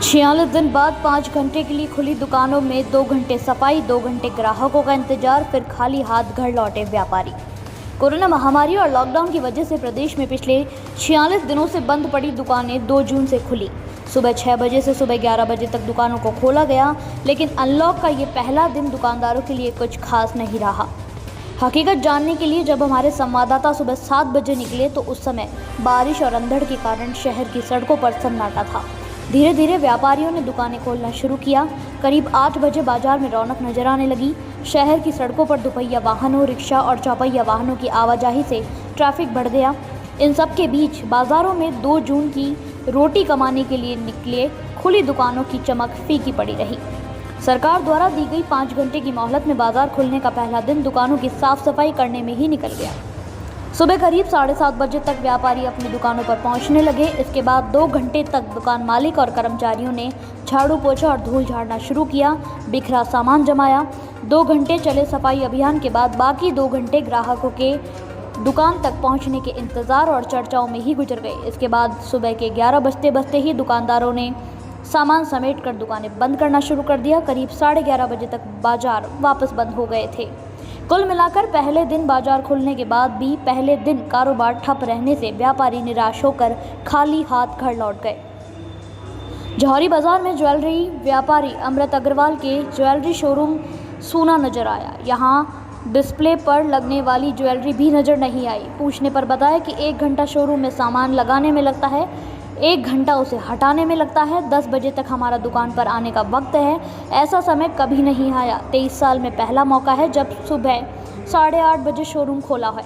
46 दिन बाद 5 घंटे के लिए खुली दुकानों में 2 घंटे सफाई, 2 घंटे ग्राहकों का इंतजार, फिर खाली हाथ घर लौटे व्यापारी। कोरोना महामारी और लॉकडाउन की वजह से प्रदेश में पिछले 46 दिनों से बंद पड़ी दुकानें 2 जून से खुली। सुबह 6 बजे से सुबह 11 बजे तक दुकानों को खोला गया, लेकिन अनलॉक का ये पहला दिन दुकानदारों के लिए कुछ खास नहीं रहा। हकीकत जानने के लिए जब हमारे संवाददाता सुबह 7 बजे निकले तो उस समय बारिश और अंधड़ के कारण शहर की सड़कों पर सन्नाटा था। धीरे धीरे व्यापारियों ने दुकानें खोलना शुरू किया। करीब 8 बजे बाजार में रौनक नजर आने लगी। शहर की सड़कों पर दुपहिया वाहनों, रिक्शा और चौपहिया वाहनों की आवाजाही से ट्रैफिक बढ़ गया। इन सब के बीच बाजारों में 2 जून की रोटी कमाने के लिए निकले खुली दुकानों की चमक फीकी पड़ी रही। सरकार द्वारा दी गई 5 घंटे की मोहलत में बाजार खुलने का पहला दिन दुकानों की साफ सफाई करने में ही निकल गया। सुबह करीब 7:30 बजे तक व्यापारी अपनी दुकानों पर पहुंचने लगे। इसके बाद 2 घंटे तक दुकान मालिक और कर्मचारियों ने झाड़ू पोछा और धूल झाड़ना शुरू किया, बिखरा सामान जमाया। 2 घंटे चले सफाई अभियान के बाद बाकी 2 घंटे ग्राहकों के दुकान तक पहुंचने के इंतजार और चर्चाओं में ही गुजर गए। इसके बाद सुबह के 11 बजते ही दुकानदारों ने सामान समेटकर दुकानें बंद करना शुरू कर दिया। करीब 11:30 बजे तक बाजार वापस बंद हो गए थे। कुल मिलाकर पहले दिन बाजार खुलने के बाद भी पहले दिन कारोबार ठप रहने से व्यापारी निराश होकर खाली हाथ घर लौट गए। जौहरी बाजार में ज्वेलरी व्यापारी अमृत अग्रवाल के ज्वेलरी शोरूम सूना नजर आया। यहां डिस्प्ले पर लगने वाली ज्वेलरी भी नजर नहीं आई। पूछने पर बताया कि 1 घंटा शोरूम में सामान लगाने में लगता है, 1 घंटा उसे हटाने में लगता है। 10 बजे तक हमारा दुकान पर आने का वक्त है। ऐसा समय कभी नहीं आया। 23 साल में पहला मौका है जब सुबह 8:30 बजे शोरूम खोला है।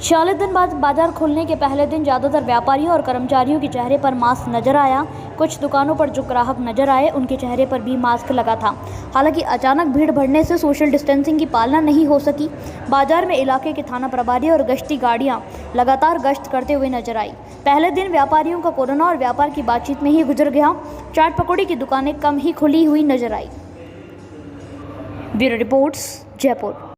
46 दिन बाद बाजार खुलने के पहले दिन ज़्यादातर व्यापारियों और कर्मचारियों के चेहरे पर मास्क नजर आया। कुछ दुकानों पर जो ग्राहक नजर आए उनके चेहरे पर भी मास्क लगा था। हालांकि अचानक भीड़ बढ़ने से सोशल डिस्टेंसिंग की पालना नहीं हो सकी। बाजार में इलाके के थाना प्रभारी और गश्ती गाड़ियां लगातार गश्त करते हुए नजर आई। पहले दिन व्यापारियों का कोरोना और व्यापार की बातचीत में ही गुजर गया। चाट पकौड़ी की दुकानें कम ही खुली हुई नजर आई। Bureau reports, Jaipur.